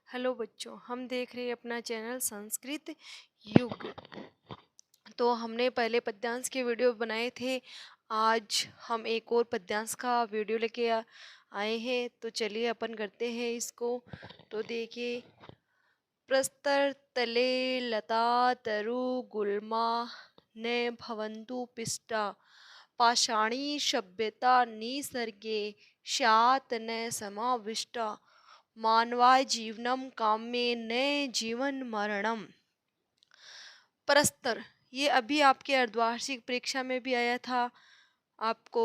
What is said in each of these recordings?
Hello बच्चों, हम देख रहे हैं अपना चैनल संस्कृत युग। तो हमने पहले पद्यांश के वीडियो बनाए थे। आज हम एक और पद्यांश का वीडियो लेके आए हैं। तो चलिए अपन करते हैं इसको। तो देखिए, प्रस्तर तले लता तरु गुल्मा ने भवन्तु पिष्टा पाषाणी सभ्यता निसर्गे स्यात् न समाविष्टा मानवाय जीवनम काम्ये न जीवन मरणम। परस्तर, ये अभी आपके अर्धवार्षिक परीक्षा में भी आया था। आपको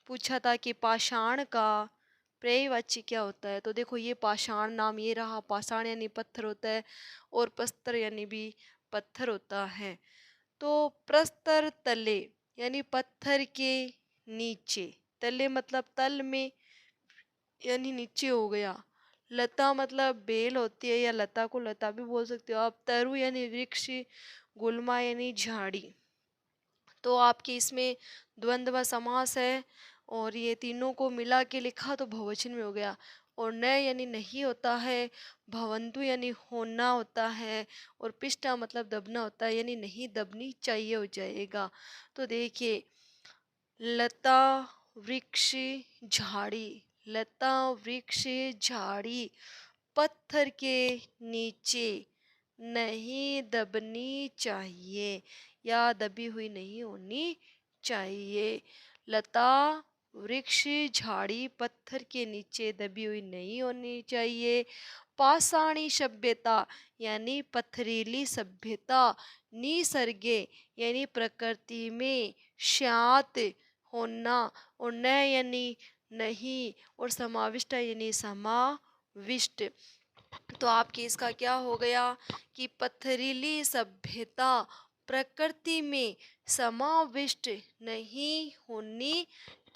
पूछा था कि पाषाण का पर्यायवाची क्या होता है। तो देखो, ये पाषाण नाम ये रहा। पाषाण यानी पत्थर होता है और प्रस्तर यानी भी पत्थर होता है। तो प्रस्तर तले यानी पत्थर के नीचे। तले मतलब तल में यानी नीचे हो गया। लता मतलब बेल होती है या लता को लता भी बोल सकते हो आप। तरु यानी वृक्ष, गुल्मा यानी झाड़ी। तो आपके इसमें द्वंद्व समास है और ये तीनों को मिला के लिखा तो बहुवचन में हो गया। और न यानी नहीं होता है, भवंतु यानी होना होता है और पिष्टा मतलब दबना होता है, यानी नहीं दबनी चाहिए हो जाएगा। तो देखिए, लता वृक्ष झाड़ी, लता वृक्ष झाड़ी पत्थर के नीचे नहीं दबनी चाहिए या दबी हुई नहीं होनी चाहिए। लता वृक्ष झाड़ी पत्थर के नीचे दबी हुई नहीं होनी चाहिए। पाषाणी सभ्यता यानी पथरीली सभ्यता, निसर्गे यानी प्रकृति में, स्यात् होना और न यानी नहीं और समाविष्ट यानी समाविष्ट। तो आपके इसका क्या हो गया कि पथरीली सभ्यता प्रकृति में समाविष्ट नहीं होनी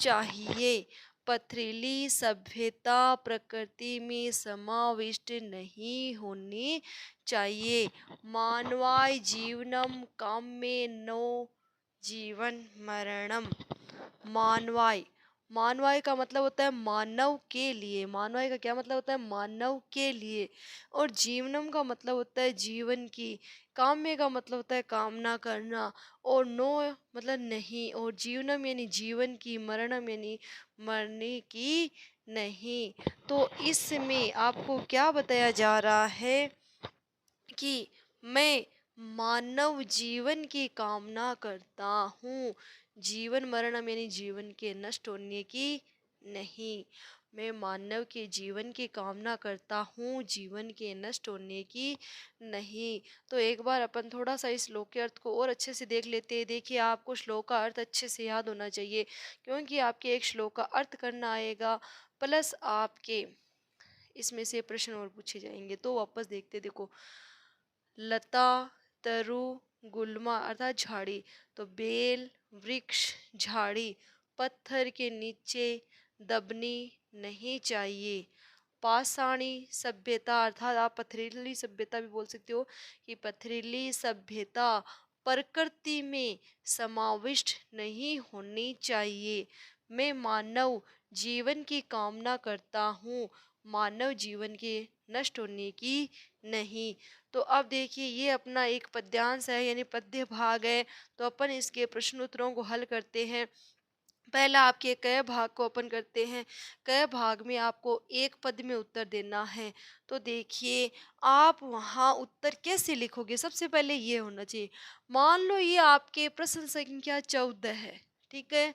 चाहिए। पथरीली सभ्यता प्रकृति में समाविष्ट नहीं होनी चाहिए। मानवाय जीवनम काम्ये नो जीवन मरणम। मानवाय, मानवाय का मतलब होता है मानव के लिए। मानवाय का क्या मतलब होता है? मानव के लिए। और जीवनम का मतलब होता है जीवन की। काम्य का मतलब होता है कामना करना। और नो मतलब नहीं। और जीवनम यानी जीवन की। मरणम यानी मरने की नहीं। तो इसमें आपको क्या बताया जा रहा है कि मैं मानव जीवन की कामना करता हूँ। जीवन मरणम यानी जीवन के नष्ट होने की नहीं। मैं मानव के जीवन की कामना करता हूँ, जीवन के नष्ट होने की नहीं। तो एक बार अपन थोड़ा सा इस श्लोक के अर्थ को और अच्छे से देख लेते हैं। देखिए, आपको श्लोक का अर्थ अच्छे से याद होना चाहिए, क्योंकि आपके एक श्लोक का अर्थ करना आएगा प्लस आपके इसमें से प्रश्न और पूछे जाएंगे। तो वापस देखते, देखो, लता तरु गुल्मा अर्थात झाड़ी। तो बेल वृक्ष झाड़ी पत्थर के नीचे दबनी नहीं चाहिए। पाषाणी सभ्यता अर्थात आप पथरीली सभ्यता भी बोल सकते हो कि पथरीली सभ्यता प्रकृति में समाविष्ट नहीं होनी चाहिए। मैं मानव जीवन की कामना करता हूँ, मानव जीवन के नष्ट होने की नहीं। तो अब देखिए, ये अपना एक पद्यांश है यानी पद्य भाग है। तो अपन इसके प्रश्न उत्तरों को हल करते हैं। पहला आपके क भाग को अपन करते हैं। क भाग में आपको एक पद में उत्तर देना है। तो देखिए, आप वहाँ उत्तर कैसे लिखोगे? सबसे पहले ये होना चाहिए, मान लो ये आपके प्रश्न संख्या 14 है, ठीक है।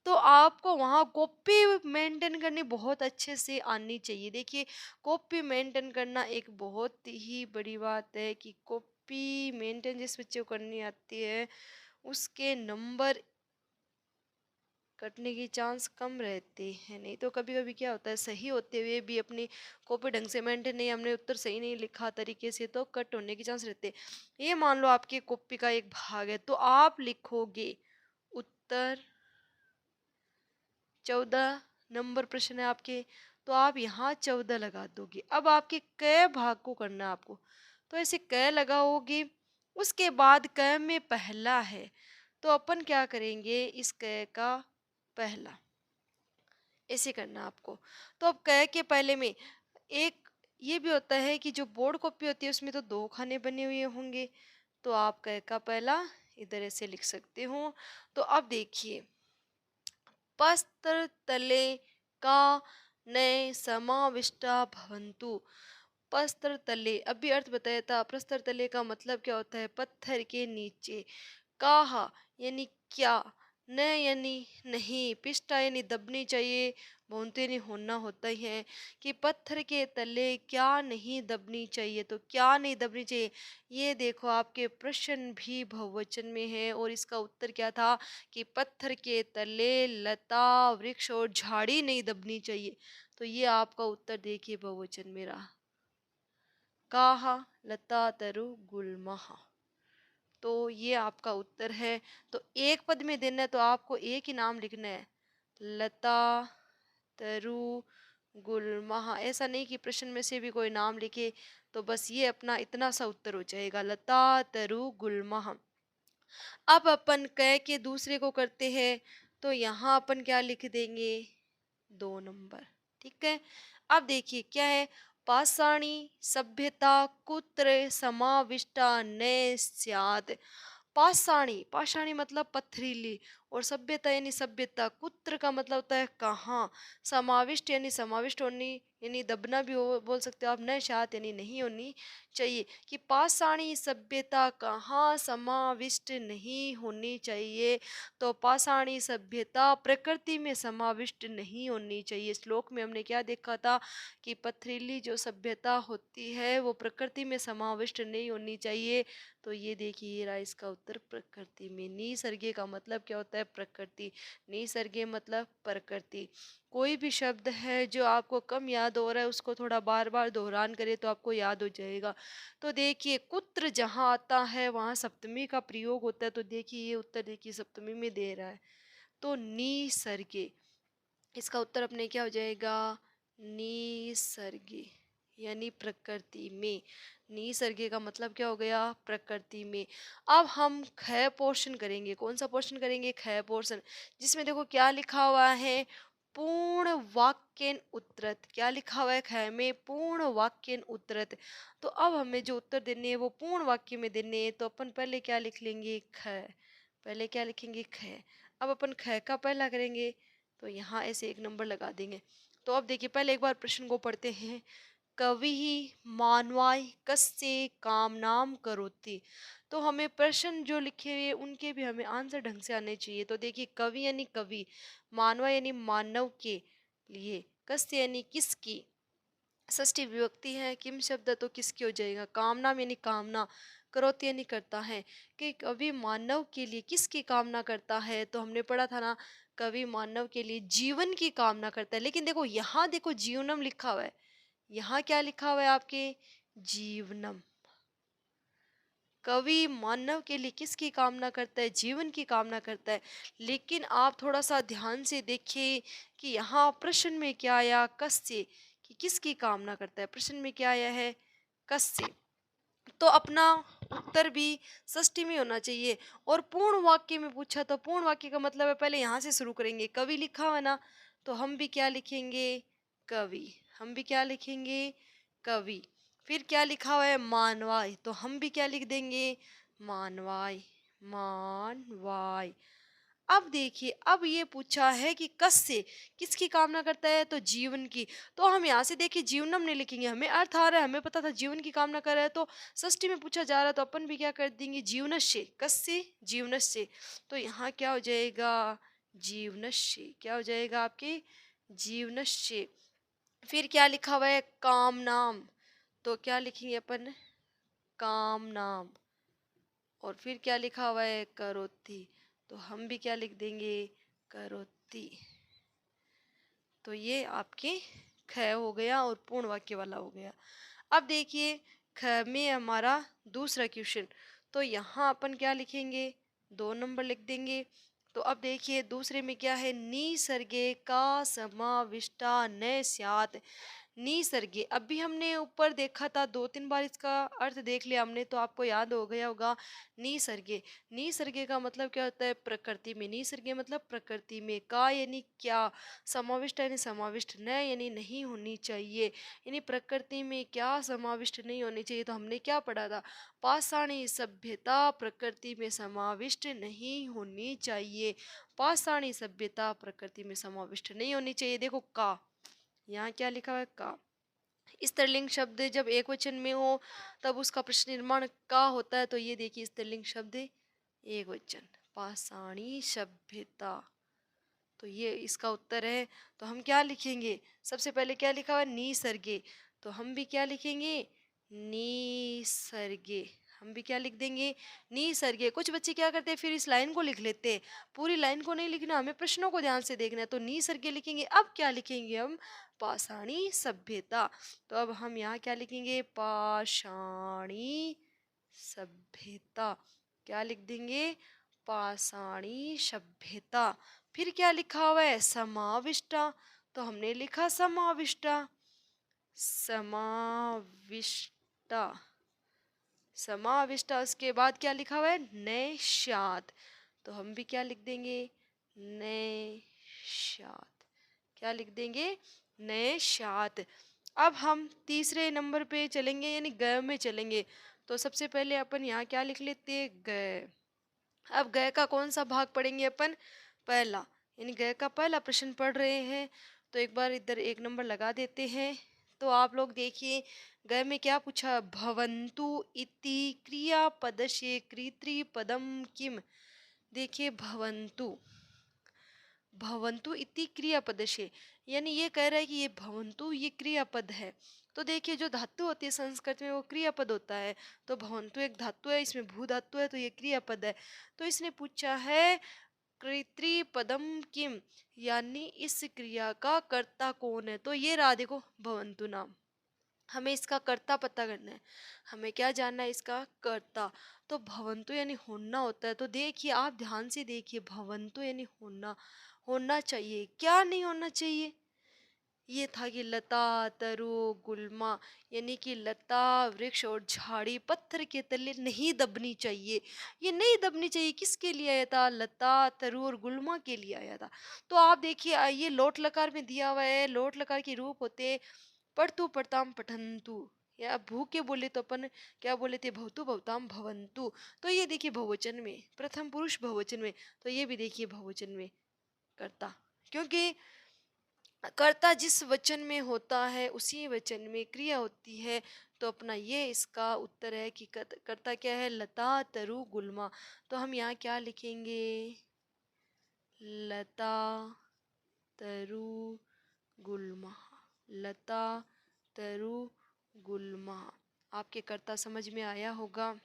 तो आपको वहाँ कॉपी मेंटेन करनी बहुत अच्छे से आनी चाहिए। देखिए, कॉपी मेंटेन करना एक बहुत ही बड़ी बात है कि कॉपी मेंटेन जिस बच्चे को करनी आती है उसके नंबर कटने की चांस कम रहते हैं। नहीं तो कभी कभी क्या होता है, सही होते हुए भी अपनी कॉपी ढंग से मेंटेन नहीं, हमने उत्तर सही नहीं लिखा तरीके से, तो कट होने के चांस रहते हैं। ये मान लो आपकी कॉपी का एक भाग है, तो आप लिखोगे उत्तर 14 नंबर प्रश्न है आपके, तो आप यहाँ 14 लगा दोगे। अब आपके क भाग को करना है आपको, तो ऐसे क लगाओगे। उसके बाद क में पहला है, तो अपन क्या करेंगे, इस क का पहला, ऐसे करना आपको। तो अब क के पहले में एक ये भी होता है कि जो बोर्ड कॉपी होती है उसमें तो 2 खाने बने हुए होंगे, तो आप क का पहला इधर ऐसे लिख सकते हो। तो अब देखिए, प्रस्तर तले का नए समाविष्टा भवन्तु। प्रस्तर तले, अभी अर्थ बताया था। प्रस्तर तले का मतलब क्या होता है? पत्थर के नीचे। काहा यानी क्या, न यानी नहीं, पिष्टा यानी दबनी चाहिए, भूनते नहीं होना होता ही है कि पत्थर के तले क्या नहीं दबनी चाहिए। तो क्या नहीं दबनी चाहिए, ये देखो आपके प्रश्न भी बहुवचन में है और इसका उत्तर क्या था कि पत्थर के तले लता वृक्ष और झाड़ी नहीं दबनी चाहिए। तो ये आपका उत्तर देखिए बहुवचन में रहा। काहा लता तरु गुलमहा, तो ये आपका उत्तर है। तो एक पद में देना है तो आपको एक ही नाम लिखना है, लता तरु गुलमहा। ऐसा नहीं कि प्रश्न में से भी कोई नाम लिखे, तो बस ये अपना इतना सा उत्तर हो जाएगा, लता तरु गुलमहा। अब अपन क के दूसरे को करते हैं, तो यहाँ अपन क्या लिख देंगे, 2 नंबर। ठीक है। अब देखिए क्या है, पाषाणी सभ्यता कुत्र समाविष्टा न स्यात्। पाषाणी, पाषाणी मतलब पथरीली, और सभ्यता यानी सभ्यता, कुत्र का मतलब होता है कहाँ, समाविष्ट यानी समाविष्ट होनी, यानी दबना भी हो बोल सकते हो आप, न शात यानी नहीं होनी चाहिए, कि पाषाणी सभ्यता कहाँ समाविष्ट नहीं होनी चाहिए। तो पाषाणी सभ्यता प्रकृति में समाविष्ट नहीं होनी चाहिए। श्लोक में हमने क्या देखा था कि पथरीली जो सभ्यता होती है वो प्रकृति में समाविष्ट नहीं होनी चाहिए। तो ये देखिए, ये रहा इसका उत्तर, प्रकृति में। निसर्गे का मतलब क्या होता है, प्रकृति। निसर्गे मतलब प्रकृति। कोई भी शब्द है जो आपको कम याद हो रहा है उसको थोड़ा बार बार दोहरान करे तो आपको याद हो जाएगा। तो देखिए, कुत्र जहाँ आता है वहाँ सप्तमी का प्रयोग होता है। तो देखिए ये उत्तर देखिए सप्तमी में दे रहा है, तो निसर्गे, इसका उत्तर अपने क्या हो जाएगा, निसर्गे यानी प्रकृति में। निसर्गे का मतलब क्या हो गया, प्रकृति में। अब हम ख पोर्शन करेंगे। कौन सा पोर्शन करेंगे, ख पोर्शन, जिसमें देखो क्या लिखा हुआ है, पूर्ण वाक्यन उत्तरत। क्या लिखा हुआ है ख में, पूर्ण वाक्यन उत्तरत। तो अब हमें जो उत्तर देने हैं वो पूर्ण वाक्य में देने हैं, तो अपन पहले क्या लिख लेंगे, ख। पहले क्या लिखेंगे, ख। अब अपन ख का पहला करेंगे, तो यहाँ ऐसे 1 नंबर लगा देंगे। तो अब देखिए, पहले एक बार प्रश्न को पढ़ते हैं। कवि मानवाय कस्य कामनाम करोति। तो हमें प्रश्न जो लिखे हुए उनके भी हमें आंसर ढंग से आने चाहिए। तो देखिए, कवि यानी कवि, मानवा यानी मानव के लिए, कस्य यानी किसकी, षष्ठी विभक्ति है, किम शब्द तो किसकी हो जाएगा, कामना यानी कामना, करोति यानी करता है, कि कवि मानव के लिए किसकी कामना करता है। तो हमने पढ़ा था ना, कवि मानव के लिए जीवन की कामना करता है। लेकिन देखो यहाँ देखो जीवनम लिखा हुआ है, यहाँ क्या लिखा हुआ है आपके, जीवनम। कवि मानव के लिए किसकी कामना करता है, जीवन की कामना करता है। लेकिन आप थोड़ा सा ध्यान से देखिए कि यहाँ प्रश्न में क्या आया, कस्य, कि किसकी कामना करता है। प्रश्न में क्या आया है, कस्य। तो अपना उत्तर भी षष्ठी में होना चाहिए। और पूर्ण वाक्य में पूछा, तो पूर्ण वाक्य का मतलब है, पहले यहाँ से शुरू करेंगे, कवि लिखा हुआ है ना, तो हम भी क्या लिखेंगे, कवि। हम भी क्या लिखेंगे, कवि। फिर क्या लिखा हुआ है, मानवाय, तो हम भी क्या लिख देंगे, मानवाय, मानवाय। अब देखिए, अब ये पूछा है कि कस्य, किसकी कामना करता है, तो जीवन की। तो हम यहाँ से देखिए जीवनम नहीं लिखेंगे, हमें अर्थ आ रहा है, हमें पता था जीवन की कामना कर रहा है, तो षष्ठी में पूछा जा रहा है तो अपन भी क्या कर देंगे, जीवनस्य, कस्य जीवनस्य। तो यहाँ क्या हो जाएगा, जीवनस्य, क्या हो जाएगा आपके, जीवनस्य। फिर क्या लिखा हुआ है, काम नाम, तो क्या लिखेंगे अपन, काम नाम। और फिर क्या लिखा हुआ है, करोति, तो हम भी क्या लिख देंगे, करोति। तो ये आपके ख हो गया और पूर्ण वाक्य वाला हो गया। अब देखिए, ख में हमारा दूसरा क्वेश्चन, तो यहाँ अपन क्या लिखेंगे, 2 नंबर लिख देंगे। तो अब देखिए दूसरे में क्या है, निसर्गे का समाविष्टा न स्यात्। निसर्गे। अभी हमने ऊपर देखा था, 2-3 बार इसका अर्थ देख लिया हमने, तो आपको याद हो गया होगा। निसर्गे, निसर्गे का मतलब क्या होता है? प्रकृति में। निसर्गे मतलब प्रकृति में। का यानी क्या, समाविष्ट यानी समाविष्ट, न यानी नहीं होनी चाहिए, यानी प्रकृति में क्या समाविष्ट नहीं होनी चाहिए। तो हमने क्या पढ़ा था? पाषाणी सभ्यता प्रकृति में समाविष्ट नहीं होनी चाहिए। पाषाणी सभ्यता प्रकृति में समाविष्ट नहीं होनी चाहिए। देखो का, यहाँ क्या लिखा हुआ है? का। स्त्रीलिंग शब्द जब एक वचन में हो तब उसका प्रश्न निर्माण का होता है। तो ये देखिए स्त्रीलिंग शब्द एक वचन, पाषाणी सभ्यता। तो ये इसका उत्तर है। तो हम क्या लिखेंगे? सबसे पहले क्या लिखा हुआ है? निसर्गे। तो हम भी क्या लिखेंगे? निसर्गे। हम भी क्या लिख देंगे? निसर्गे। कुछ बच्चे क्या करते हैं, फिर इस लाइन को लिख लेते हैं। पूरी लाइन को नहीं लिखना, हमें प्रश्नों को ध्यान से देखना है। तो निसर्गे लिखेंगे। अब क्या लिखेंगे हम? पाषाणी सभ्यता। तो अब हम यहाँ क्या लिखेंगे? पाषाणी सभ्यता। क्या लिख देंगे? पाषाणी सभ्यता। फिर क्या लिखा हुआ है? समाविष्टा। तो हमने लिखा समाविष्टा। समाविष्टा, समाविष्टा। उसके बाद क्या लिखा हुआ है? नैशात। तो हम भी क्या लिख देंगे? नैशात। क्या लिख देंगे? नैशात। अब हम तीसरे नंबर पे चलेंगे, यानी ग में चलेंगे। तो सबसे पहले अपन यहाँ क्या लिख लेते हैं? ग। अब गय का कौन सा भाग पढ़ेंगे अपन? पहला, यानी गय का पहला प्रश्न पढ़ रहे हैं। तो एक बार इधर एक नंबर लगा देते हैं। तो आप लोग देखिए गय में क्या पूछा? भवन्तु इति क्रियापदस्य कृतृपदम किम। देखिए भवन्तु, भवन्तु इति क्रियापदस्य, यानी ये कह रहा है कि ये भवन्तु ये क्रियापद है। तो देखिए जो धातु होती है संस्कृत में वो क्रियापद होता है। तो भवन्तु एक धातु है, इसमें भू धातु है, तो ये क्रियापद है। तो इसने पूछा है कृतृपदम किम, यानी इस क्रिया का कर्ता कौन है। तो ये रहा देखो भवन्तु नाम। हमें इसका कर्ता पता करना है, हमें क्या जानना है? इसका कर्ता। तो भवन्तु यानी होना होता है। तो देखिए आप ध्यान से देखिए, भवन्तु यानी होना, होना चाहिए। क्या नहीं होना चाहिए? ये था कि लता तरु गुल्मा, यानी कि लता वृक्ष और झाड़ी पत्थर के तले नहीं दबनी चाहिए। ये नहीं दबनी चाहिए किसके लिए आया था? लता तरु और गुल्मा के लिए आया था। तो आप देखिए ये लोट लकार में दिया हुआ है। लोट लकार के रूप होते पढ़तु पढ़ताम पठन्तु, या भू के बोले तो अपन क्या बोले थे? भवतु भवताम भवन्तु। तो ये देखिए बहुवचन में, प्रथम पुरुष बहुवचन में। तो ये भी देखिए बहुवचन में कर्ता, क्योंकि कर्ता जिस वचन में होता है उसी वचन में क्रिया होती है। तो अपना ये इसका उत्तर है कि कर्ता क्या है? लता तरु गुल्मा। तो हम यहाँ क्या लिखेंगे? लता तरु गुल्मा। लता तरु गुल्मा। आपके कर्ता समझ में आया होगा।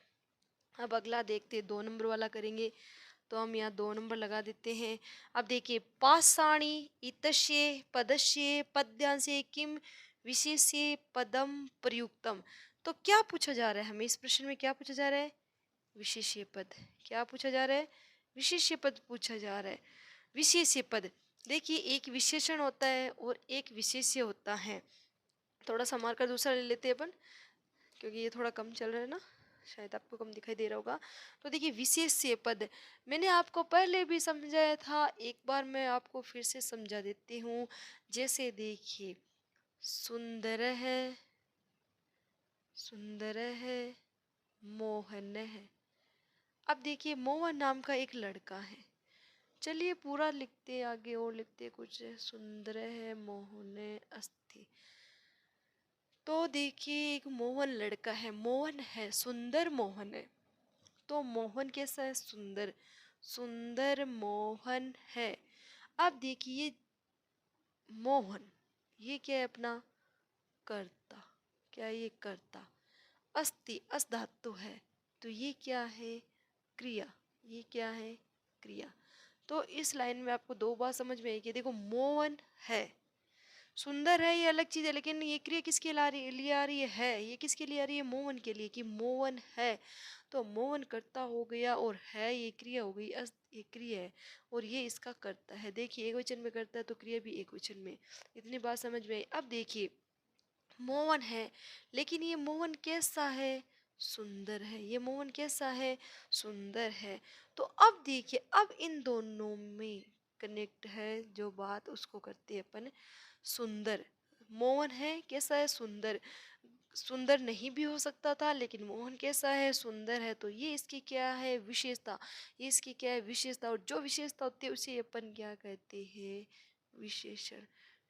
अब अगला देखते, 2 नंबर वाला करेंगे। तो हम यहाँ 2 नंबर लगा देते हैं। अब देखिए पाषाणी इतस्य पदस्य पद्यांसे किम विशेष्य पदम प्रयुक्तम। तो क्या पूछा जा रहा है हमें? इस प्रश्न में क्या पूछा जा रहा है? विशेष्य पद। क्या पूछा जा रहा है? विशेष्य पद पूछा जा रहा है। विशेष्य पद, देखिए एक विशेषण होता है और एक विशेष्य होता है। थोड़ा सा मार्कर दूसरा ले लेते हैं अपन, क्योंकि ये थोड़ा कम चल रहा है ना, शायद आपको कम दिखाई दे रहा होगा। तो देखिए विशेष्य पद मैंने आपको पहले भी समझाया था, एक बार मैं आपको फिर से समझा देती हूँ। जैसे देखिए सुंदर है, सुंदर है, मोहन है। अब देखिए मोहन नाम का एक लड़का है। चलिए पूरा लिखते आगे और लिखते कुछ। सुंदर है, मोहन अस्थि। तो देखिए एक मोहन लड़का है, मोहन है, सुंदर मोहन है। तो मोहन कैसा है? सुंदर, सुंदर मोहन है। अब देखिए मोहन, ये क्या है? अपना कर्ता। क्या ये कर्ता? अस्ति, अस धातु है। तो ये क्या है? क्रिया। ये क्या है? क्रिया। तो इस लाइन में आपको 2 बात समझ में आएगी। देखो मोहन है, सुंदर है, ये अलग चीज है, लेकिन ये क्रिया किसके लिए आ रही है? ये किसके लिए आ रही है? मोहन के लिए, कि मोहन है। तो मोहन कर्ता हो गया और है ये क्रिया हो गई। ये क्रिया है और ये इसका कर्ता है। देखिए एक वचन में करता है तो क्रिया भी एक वचन में। इतनी बात समझ में आई। अब देखिए मोहन है, लेकिन ये मोहन कैसा है? सुंदर है। ये मोहन कैसा है? सुंदर है। तो अब देखिए, अब इन दोनों में कनेक्ट है जो बात, उसको करते हैं अपन सुंदर। मोहन है, कैसा है? सुंदर। सुंदर नहीं भी हो सकता था, लेकिन मोहन कैसा है? सुंदर है। तो ये इसकी क्या है? विशेषता। ये इसकी क्या है? विशेषता। और जो विशेषता होती है उसे अपन क्या कहते हैं? विशेषण।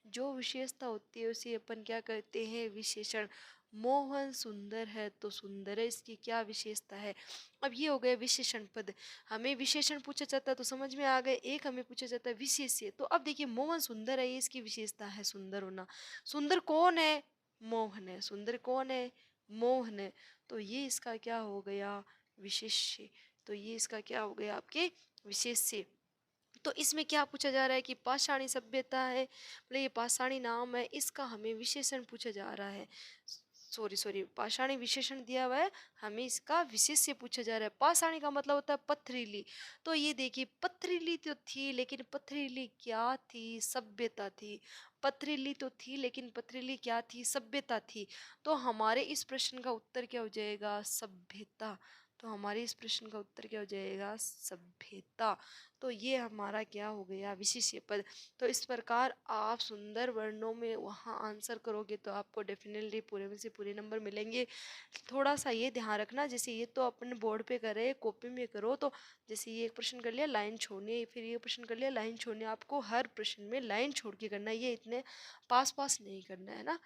जो विशेषता होती है उसे अपन क्या कहते हैं? विशेषण। मोहन सुंदर है तो सुंदर है, इसकी क्या विशेषता है? अब ये हो गया विशेषण पद। हमें विशेषण पूछा जाता है तो समझ में आ गए। एक हमें पूछा जाता है विशेष्य। तो अब देखिए, मोहन सुंदर है, ये इसकी विशेषता है, सुंदर होना। सुंदर कौन है? मोहन है। सुंदर कौन है? मोहन है। तो ये इसका क्या हो गया? विशेष्य। तो ये इसका क्या हो गया? आपके विशेष्य। तो इसमें क्या पूछा जा रहा है कि पाषाणी सभ्यता है, मतलब ये पाषाणी नाम है, इसका हमें विशेषण पूछा जा रहा है। सॉरी सॉरी, पाषाणी विशेषण दिया हुआ है, हमें इसका विशेष्य पूछा जा रहा है। पाषाणी का मतलब होता है पथरीली। तो ये देखिए, पथरीली तो थी, लेकिन पथरीली क्या थी? सभ्यता थी। पथरीली तो थी, लेकिन पथरीली क्या थी? सभ्यता थी। तो हमारे इस प्रश्न का उत्तर क्या हो जाएगा? सभ्यता। तो हमारे इस प्रश्न का उत्तर क्या हो जाएगा? सभ्यता। तो ये हमारा क्या हो गया? विशेष्य पद। तो इस प्रकार आप सुंदर वर्णों में वहाँ आंसर करोगे तो आपको डेफिनेटली पूरे में से पूरे नंबर मिलेंगे। थोड़ा सा ये ध्यान रखना, जैसे ये तो अपने बोर्ड पे कर रहे हैं, कॉपी में करो तो जैसे ये एक प्रश्न कर लिया, लाइन छोड़नी है, फिर ये प्रश्न कर लिया, लाइन छोड़नी है। आपको हर प्रश्न में लाइन छोड़ के करना है, ये इतने पास पास नहीं करना है ना।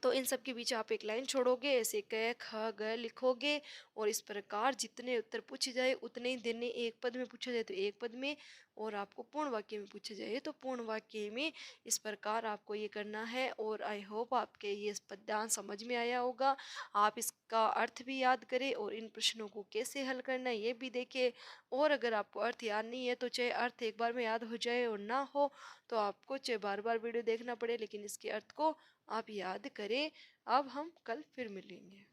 तो इन सब के बीच आप एक लाइन छोड़ोगे, ऐसे क ख ग लिखोगे, और इस प्रकार जितने उत्तर पूछे जाए उतने ही देने। एक पद में पूछा जाए तो एक पद में, और आपको पूर्ण वाक्य में पूछा जाए तो पूर्ण वाक्य में। इस प्रकार आपको ये करना है। और आई होप आपके ये पद्यांश समझ में आया होगा। आप इसका अर्थ भी याद करें और इन प्रश्नों को कैसे हल करना है ये भी देखें। और अगर आपको अर्थ याद नहीं है तो चाहे अर्थ एक बार में याद हो जाए और ना हो तो आपको चाहे बार बार वीडियो देखना पड़े, लेकिन इसके अर्थ को आप याद करें। अब हम कल फिर मिलेंगे।